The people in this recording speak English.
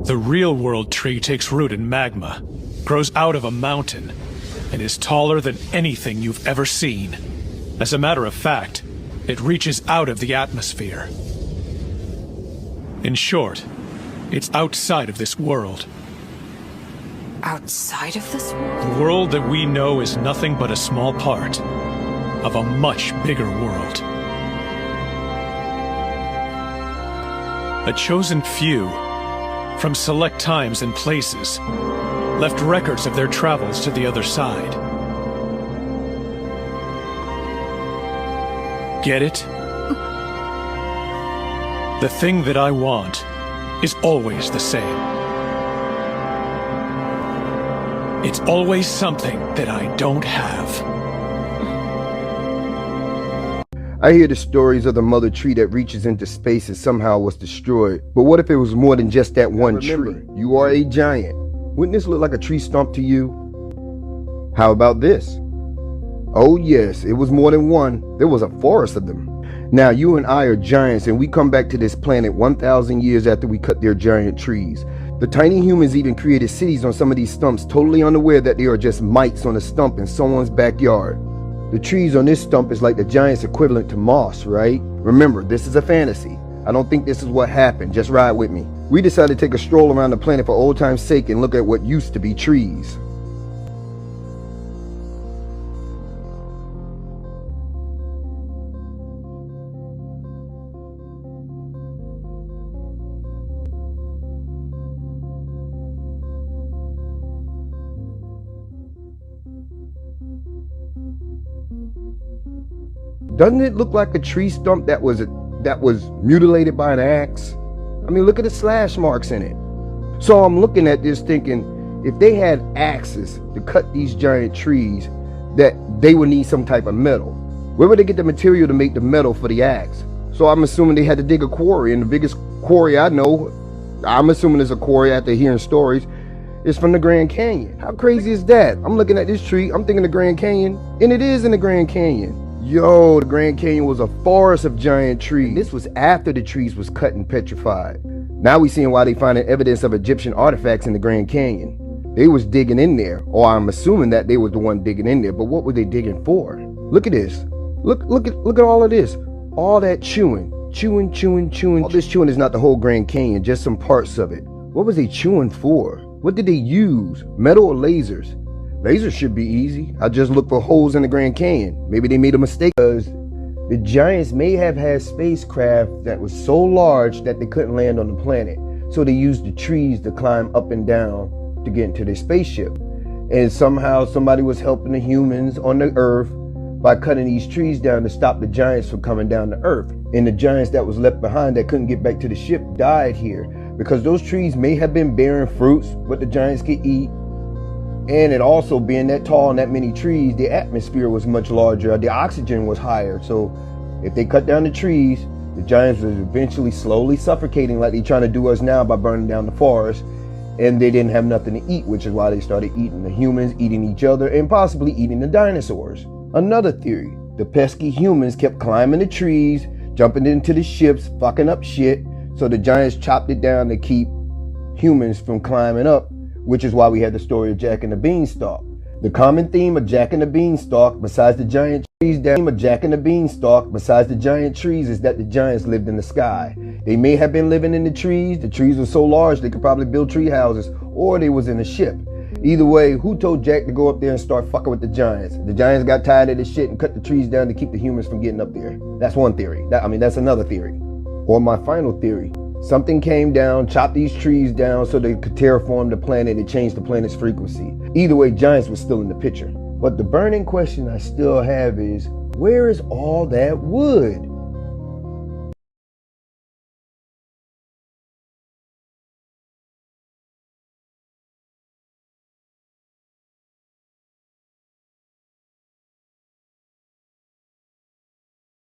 The real-world tree takes root in magma, grows out of a mountain, and is taller than anything you've ever seen. As a matter of fact, it reaches out of the atmosphere. In short, it's outside of this world. Outside of this world? The world that we know is nothing but a small part of a much bigger world. A chosen few, from select times and places, left records of their travels to the other side. Get it? The thing that I want is always the same. It's always something that I don't have. I hear the stories of the mother tree that reaches into space and somehow was destroyed. But what if it was more than just that one tree? You are a giant. Wouldn't this look like a tree stump to you? How about this? Oh yes, it was more than one. There was a forest of them. Now you and I are giants, and we come back to this planet 1,000 years after we cut their giant trees. The tiny humans even created cities on some of these stumps, totally unaware that they are just mites on a stump in someone's backyard. The trees on this stump is like the giant's equivalent to moss, right? Remember, this is a fantasy. I don't think this is what happened. Just ride with me. We decided to take a stroll around the planet for old time's sake and look at what used to be trees. Doesn't it look like a tree stump that was mutilated by an axe? I mean, look at the slash marks in it. So I'm looking at this thinking, if they had axes to cut these giant trees, that they would need some type of metal. Where would they get the material to make the metal for the axe? So I'm assuming they had to dig a quarry, and the biggest quarry I know, I'm assuming it's a quarry after hearing stories, is from the Grand Canyon. How crazy is that? I'm looking at this tree, I'm thinking the Grand Canyon, and it is in the Grand Canyon. Yo, the Grand Canyon was a forest of giant trees. This was after the trees was cut and petrified. Now we seeing why they finding evidence of Egyptian artifacts in the Grand Canyon. They was digging in there, or I'm assuming that they was the one digging in there, but what were they digging for? Look at this. Look at all of this. All that chewing. All this chewing is not the whole Grand Canyon, just some parts of it. What was they chewing for? What did they use? Metal or lasers? Lasers should be easy. I just look for holes in the Grand Canyon. Maybe they made a mistake because the giants may have had spacecraft that was so large that they couldn't land on the planet. So they used the trees to climb up and down to get into their spaceship. And somehow somebody was helping the humans on the Earth by cutting these trees down to stop the giants from coming down to Earth. And the giants that was left behind that couldn't get back to the ship died here because those trees may have been bearing fruits what the giants could eat. And it also being that tall and that many trees, the atmosphere was much larger, the oxygen was higher. So if they cut down the trees, the giants was eventually slowly suffocating like they trying to do us now by burning down the forest. And they didn't have nothing to eat, which is why they started eating the humans, eating each other, and possibly eating the dinosaurs. Another theory, the pesky humans kept climbing the trees, jumping into the ships, fucking up shit. So the giants chopped it down to keep humans from climbing up, which is why we had the story of Jack and the Beanstalk. The common theme of Jack and the Beanstalk, besides the giant trees, is that the giants lived in the sky. They may have been living in the trees were so large they could probably build tree houses, or they was in a ship. Either way, who told Jack to go up there and start fucking with the giants? The giants got tired of this shit and cut the trees down to keep the humans from getting up there. That's one theory. That's another theory. Or my final theory. Something came down, chopped these trees down so they could terraform the planet and change the planet's frequency. Either way, giants were still in the picture. But the burning question I still have is, where is all that wood?